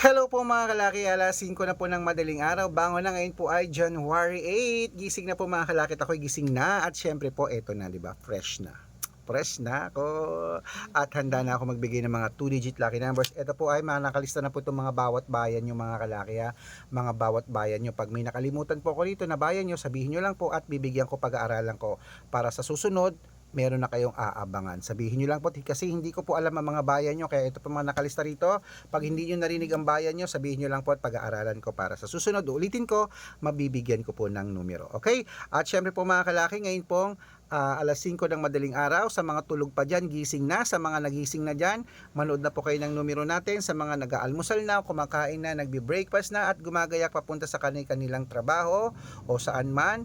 Hello po mga kalaki, alas 5 na po ng madaling araw. Bangon na, ngayon po ay January 8. Gising na po mga kalaki, at ako'y gising na. At syempre po, eto na, di ba? Fresh na. Fresh na ako. At handa na ako magbigay ng mga 2-digit lucky numbers. Ito po ay mga nakalista na po itong mga bawat bayan nyo mga kalaki ha. Mga bawat bayan nyo. Pag may nakalimutan po ko rito na bayan nyo, sabihin nyo lang po at bibigyan ko, pag-aaralan ko. Para sa susunod, meron na kayong aabangan. Sabihin nyo lang po kasi hindi ko po alam ang mga bayan nyo, kaya ito po mga nakalista rito. Pag hindi nyo narinig ang bayan nyo, sabihin nyo lang po at pag-aaralan ko para sa susunod. Ulitin ko, mabibigyan ko po ng numero. Okay? At syempre po mga kalaki, ngayon pong alas 5 ng madaling araw. Sa mga tulog pa dyan, gising na. Sa mga nagising na dyan, manood na po kayo ng numero natin. Sa mga nag-aalmusal na, kumakain na, nagbi-breakfast na at gumagayak papunta sa kanilang trabaho o saan man,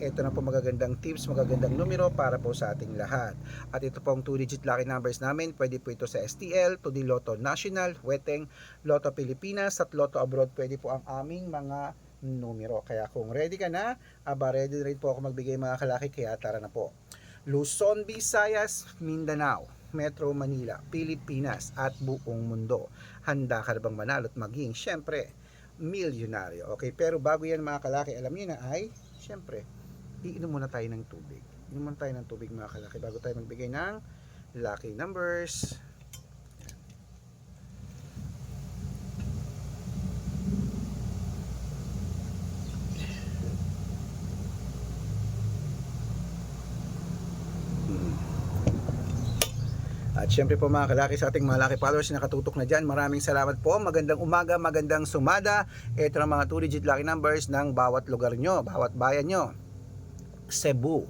ito na po magagandang tips, magagandang numero para po sa ating lahat. At ito pong 2-digit lucky numbers namin. Pwede po ito sa STL, to the Lotto National, Weteng, Lotto Pilipinas at Lotto Abroad. Pwede po ang aming mga numero. Kaya kung ready ka na, ready rin po ako magbigay mga kalaki, kaya tara na po. Luzon, Visayas, Mindanao, Metro Manila, Pilipinas at buong mundo. Handa ka na bang manalo at maging, syempre, milyonaryo? Okay, pero bago yan mga kalaki, alam niyo na ay, syempre, iinom muna tayo ng tubig. Inom muna tayo ng tubig mga kalaki bago tayo magbigay ng lucky numbers. At syempre po mga kalaki, sa ating mga laki followers na nakatutok na dyan, maraming salamat po. Magandang umaga, magandang sumada. Ito ang mga 2-digit lucky numbers ng bawat lugar nyo, bawat bayan nyo. Cebu,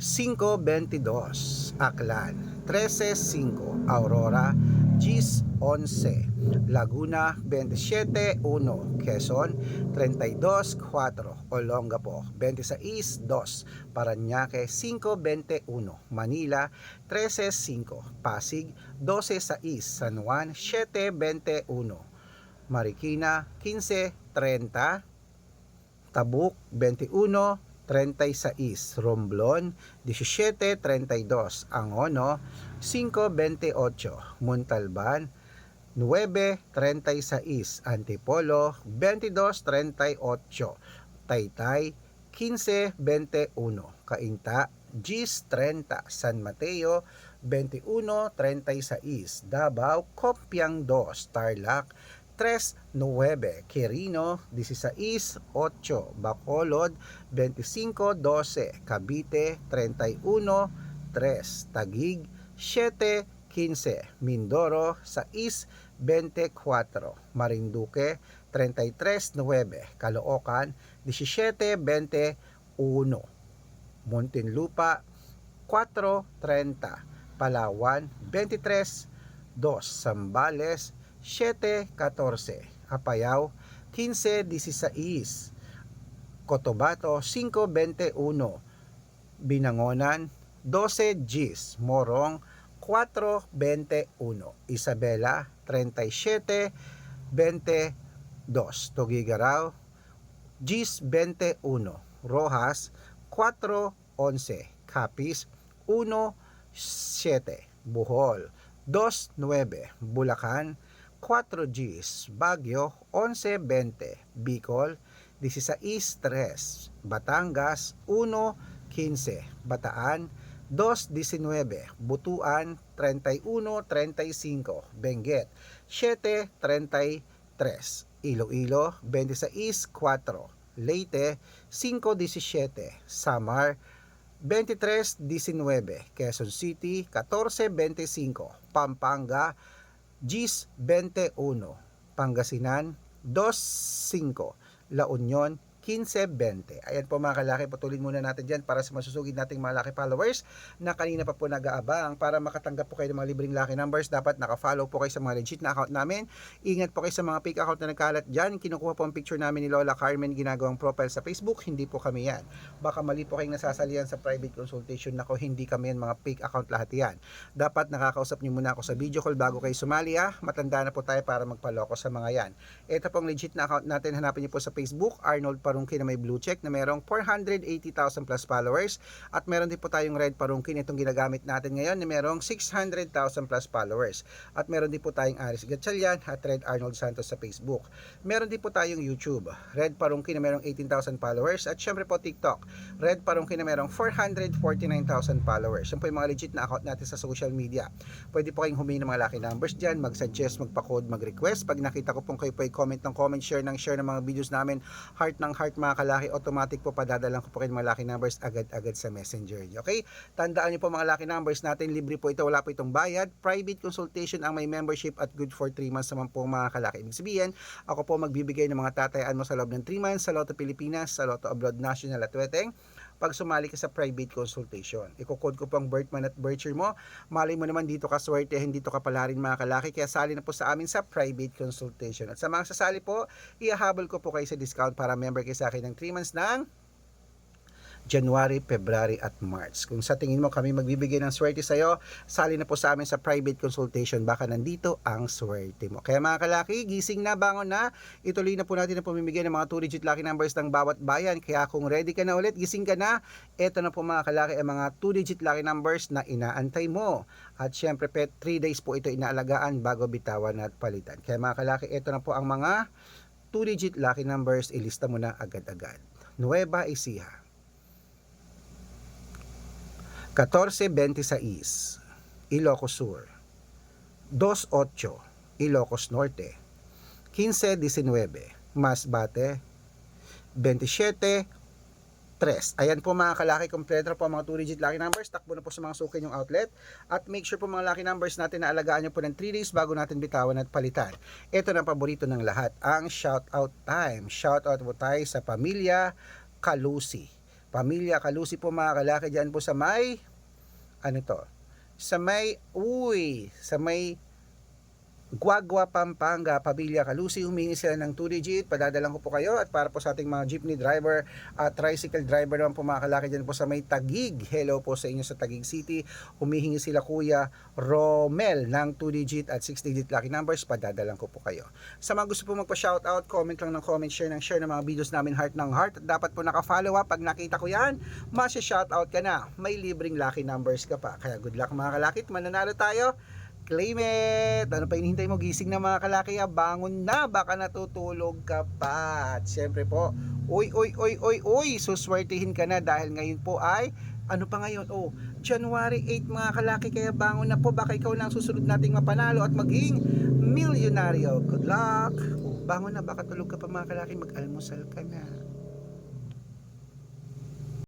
522, Aklan, 13-5, Aurora, 10-11, Laguna, 27-1, Quezon, 32-4, Olongapo, 26-2, Parañaque, 5-21, Manila, 13-5, Pasig, 12-6, San Juan, 7-21, Marikina, 15-30, Tabuk, 21-36, Romblon, 17-32, Angono, 5-28, Montalban, 9-36, Antipolo, 22-38, Taytay, 15-21, Cainta, 10-30, San Mateo, 21-36, Davao, Copiang 2, Tarlac, 3-9, Quirino, 16-8, Bacolod, 25-12, Cavite, 31-3, Taguig, 7-15, Mindoro, 6-24, Marinduque, 33-9, Caloocan, 17-21, Muntinlupa, 4-30, Palawan, 23-2, Zambales, 7-14, Apayao, 15-16, Cotabato, 5-21, Binangonan, 12 Gs, Morong, 4-21, Isabela, 37-22, Tuguegarao, Gs 21, Rojas, 4-11, Capiz, 1-7, Bohol, 2-9, Bulacan, 4 Gs, Baguio, 11-20, Bicol, 16-3, Batangas, 1-15, Bataan, 2-19, Butuan, 31-35, Benguet, 7-33, Iloilo, 26-4, Leyte, 5-17, Samar, 23-19, Quezon City, 14-25, Pampanga, 10-21, Pangasinan, 2-5, La Union, 15-20. Ayan po mga kalaki, patuloy muna natin dyan para sa masusugid nating mga laki followers na kanina pa po nag-aabang. Para makatanggap po kayo ng mga libreng lucky numbers, dapat naka-follow po kayo sa mga legit na account namin. Ingat po kayo sa mga fake account na nagkalat dyan. Kinukuha po ang picture namin ni Lola Carmen, ginagawang profile sa Facebook. Hindi po kami yan. Baka mali po kayong nasasalihan sa private consultation. Nako, hindi kami yan, mga fake account lahat yan. Dapat nakakausap nyo muna ako sa video call bago kayo sumali ha. Matanda na po tayo para magpaloko sa mga yan. Ito pong legit na account natin, hanapin nyo po sa Facebook, Arnold Parun Parungkin na may blue check na merong 480,000 plus followers. At meron din po tayong red parungkin itong ginagamit natin ngayon na merong 600,000 plus followers. At meron din po tayong Aris Gatchalian at Red Arnold Santos sa Facebook. Meron din po tayong YouTube, red parungkin na merong 18,000 followers. At syempre po TikTok, red parungkin na merong 449,000 followers. Yan po yung mga legit na account natin sa social media. Pwede po kayong humingi ng mga lucky numbers dyan, mag-suggest, magpa-code, mag-request. Pag nakita ko pong kayo po ay comment ng comment, share ng mga videos namin, heart ng heart mga kalaki, automatic po padadalang ko po kayo mga lucky numbers agad-agad sa messenger nyo. Okay? Tandaan nyo po mga lucky numbers natin, libre po ito, wala po itong bayad. Private consultation ang may membership at good for 3 months naman po mga kalaki. Ibig sabihin, ako po magbibigay ng mga tatayaan mo sa loob ng 3 months sa Lotto Pilipinas, sa Lotto Abroad National at Weteng. Pag sumali ka sa private consultation, iko-code ko po ang birth month at birth year mo. Malay mo naman dito ka swertehin, dito ka pala rin mga kalaki, kaya sali na po sa amin sa private consultation. At sa mga sasali po, ihahabol ko po kayo sa discount para member kayo sa akin ng 3 months ng January, February at March. Kung sa tingin mo kami magbibigay ng swerte sa'yo, sali na po sa amin sa private consultation, baka nandito ang swerte mo. Kaya mga kalaki, gising na, bangon na, ituloy na po natin ang pamimigay ng mga 2-digit lucky numbers ng bawat bayan. Kaya kung ready ka na ulit, gising ka na, eto na po mga kalaki ang mga 2-digit lucky numbers na inaantay mo. At syempre 3 days po ito inaalagaan bago bitawan at palitan. Kaya mga kalaki, eto na po ang mga 2-digit lucky numbers, ilista mo na agad-agad. Nueva Ecija, 1426, Ilocos Sur, 28, Ilocos Norte, 1519, Masbate, 27, 3. Ayan po mga kalaki, kompleto po ang mga 2-digit lucky numbers. Takbo na po sa mga sukin yung outlet. At make sure po mga lucky numbers natin na alagaan nyo po ng 3 days bago natin bitawan at palitan. Ito na paborito ng lahat, ang shoutout time. Shoutout po tayo sa Pamilya Calusi. Pamilya Calusi po mga kalaki, dyan po sa may sa may Guagua, Pampanga, Pamilya Calusi. Humingi sila ng 2-digit, padadalang ko po kayo. At para po sa ating mga jeepney driver at tricycle driver naman po mga kalaki dyan po sa may Taguig, hello po sa inyo sa Taguig City. Humihingi sila Kuya Romel ng 2-digit at 6-digit lucky numbers, padadalang ko po kayo. Sa mga gusto po magpa-shoutout, comment lang ng comment, share ng mga videos namin, heart ng heart. At dapat po naka-follow up. Pag nakita ko yan, masya-shoutout ka na, may libreng lucky numbers ka pa. Kaya good luck mga kalakit, mananalo tayo. Claim it! Ano pa hinihintay mo? Gising na mga kalaki, bangon na, baka natutulog ka pa. At syempre po, suswertihin ka na dahil ngayon po ay, ano pa ngayon? January 8 mga kalaki, kaya bangon na po, baka ikaw na ang susunod nating mapanalo at maging milyonaryo. Good luck! Bangon na, baka tulog ka pa mga kalaki, mag-almusal ka na.